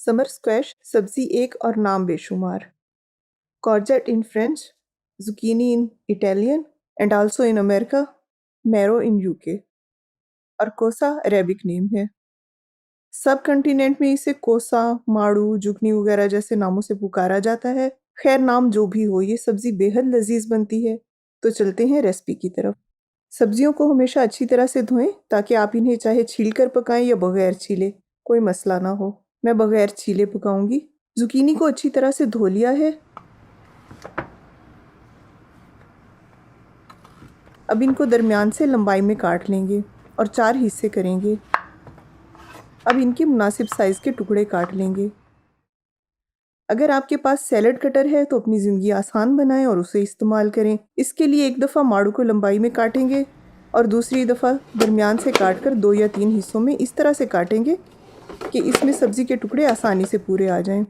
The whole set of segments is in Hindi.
समर स्क्वैश सब्जी एक और नाम बेशुमार। कॉर्जेट in French, zucchini in Italian and also in America, marrow in UK और कोसा अरेबिक नेम है। सब कंटिनेंट में इसे कोसा, माड़ू, जुगनी वगैरह जैसे नामों से पुकारा जाता है। खैर नाम जो भी हो, ये सब्जी बेहद लजीज बनती है। तो चलते हैं रेसिपी की तरफ। सब्जियों को हमेशा अच्छी तरह से धोएं ताकि आप इन्हें चाहे छील कर पकाएं या बगैर छीले, कोई मसला ना हो। मैं बगैर छीले पकाऊंगी। जुकीनी को अच्छी तरह से धो लिया है। अब इनको दरमियान से लंबाई में काट लेंगे और 4 हिस्से करेंगे। अब इनके मुनासिब साइज़ के टुकड़े काट लेंगे। अगर आपके पास सैलड कटर है तो अपनी ज़िंदगी आसान बनाएं और उसे इस्तेमाल करें। इसके लिए एक दफ़ा माड़ू को लंबाई में काटेंगे और दूसरी दफ़ा दरमियान से काट कर 2 या 3 हिस्सों में इस तरह से काटेंगे कि इसमें सब्ज़ी के टुकड़े आसानी से पूरे आ जाएं।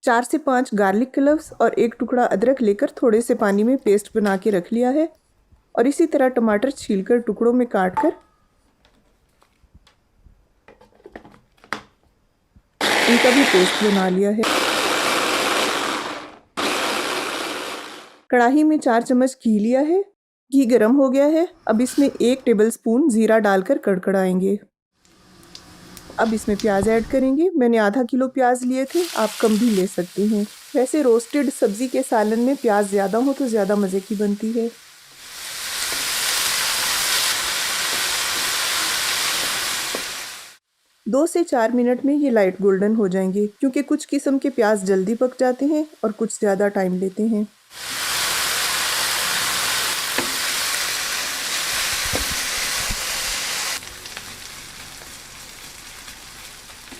4 से 5 गार्लिक क्लव्स और एक टुकड़ा अदरक लेकर थोड़े से पानी में पेस्ट बना के रख लिया है और इसी तरह टमाटर छीलकर टुकड़ों में काटकर इनका भी पेस्ट बना लिया है। कढ़ाई में 4 चम्मच घी लिया है। घी गर्म हो गया है। अब इसमें 1 टेबलस्पून जीरा डालकर कड़कड़ाएंगे। अब इसमें प्याज ऐड करेंगे। मैंने आधा किलो प्याज लिए थे, आप कम भी ले सकते हैं। वैसे रोस्टेड सब्जी के सालन में प्याज ज़्यादा हो तो ज़्यादा मज़े की बनती है। दो से 4 मिनट में ये लाइट गोल्डन हो जाएंगे, क्योंकि कुछ किस्म के प्याज जल्दी पक जाते हैं और कुछ ज़्यादा टाइम लेते हैं।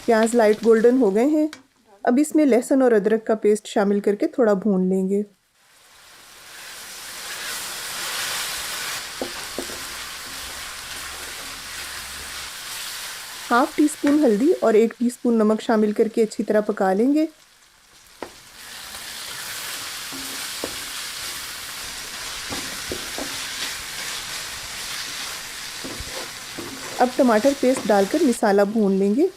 प्याज लाइट गोल्डन हो गए हैं। अब इसमें लहसुन और अदरक का पेस्ट शामिल करके थोड़ा भून लेंगे। हाफ टी स्पून हल्दी और 1 टीस्पून नमक शामिल करके अच्छी तरह पका लेंगे। अब टमाटर पेस्ट डालकर मसाला भून लेंगे।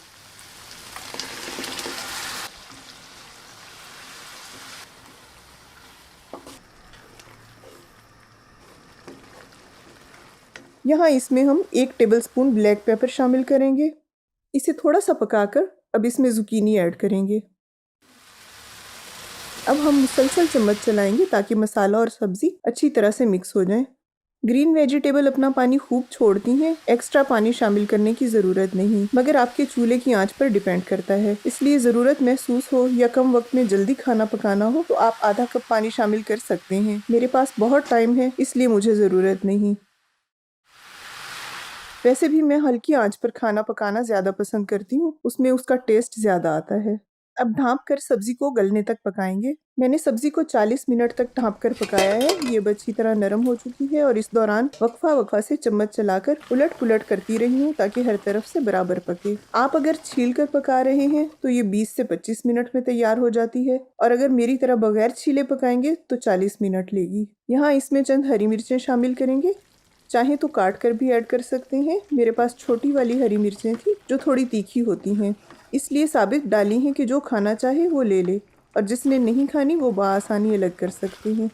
यहाँ इसमें हम 1 टेबलस्पून ब्लैक पेपर शामिल करेंगे। इसे थोड़ा सा पकाकर अब इसमें जुकीनी ऐड करेंगे। अब हम मुसलसल चम्मच चलाएंगे ताकि मसाला और सब्जी अच्छी तरह से मिक्स हो जाए। ग्रीन वेजिटेबल अपना पानी खूब छोड़ती हैं, एक्स्ट्रा पानी शामिल करने की ज़रूरत नहीं, मगर आपके चूल्हे की आंच पर डिपेंड करता है। इसलिए ज़रूरत महसूस हो या कम वक्त में जल्दी खाना पकाना हो तो आप आधा कप पानी शामिल कर सकते हैं। मेरे पास बहुत टाइम है, इसलिए मुझे ज़रूरत नहीं। वैसे भी मैं हल्की आंच पर खाना पकाना ज़्यादा पसंद करती हूँ, उसमें उसका टेस्ट ज़्यादा आता है। अब ढाँप कर सब्ज़ी को गलने तक पकाएंगे। मैंने सब्ज़ी को 40 मिनट तक ढाँप कर पकाया है। ये अच्छी तरह नरम हो चुकी है और इस दौरान वक्फा से चम्मच चलाकर उलट पुलट करती रही हूँ ताकि हर तरफ से बराबर पके। आप अगर छील कर पका रहे हैं तो ये 20 से 25 मिनट में तैयार हो जाती है और अगर मेरी तरह बगैर छीले पकाएंगे तो 40 मिनट लेगी। यहाँ इसमें चंद हरी मिर्चें शामिल करेंगे। चाहे तो काट कर भी ऐड कर सकते हैं। मेरे पास छोटी वाली हरी मिर्चें थी जो थोड़ी तीखी होती हैं, इसलिए साबित डाली हैं कि जो खाना चाहे वो ले ले और जिसने नहीं खानी वो बआसानी अलग कर सकते हैं।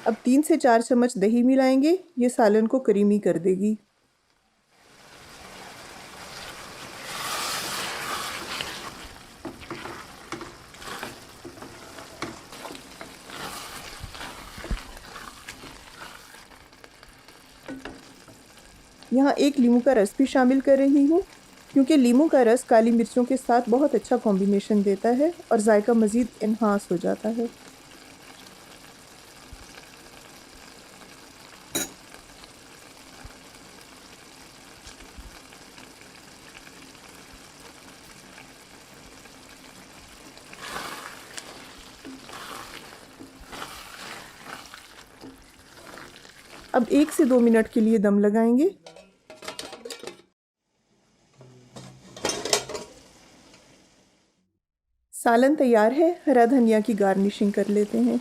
अब 3 से 4 चम्मच दही मिलाएंगे। ये सालन को करीमी कर देगी। यहाँ 1 लीमू का रस भी शामिल कर रही हूँ, क्योंकि लीमू का रस काली मिर्चों के साथ बहुत अच्छा कॉम्बिनेशन देता है और जायका मज़ीद इन्हांस हो जाता है। अब 1 से 2 मिनट के लिए दम लगाएंगे। सालन तैयार है। हरा धनिया की गार्निशिंग कर लेते हैं।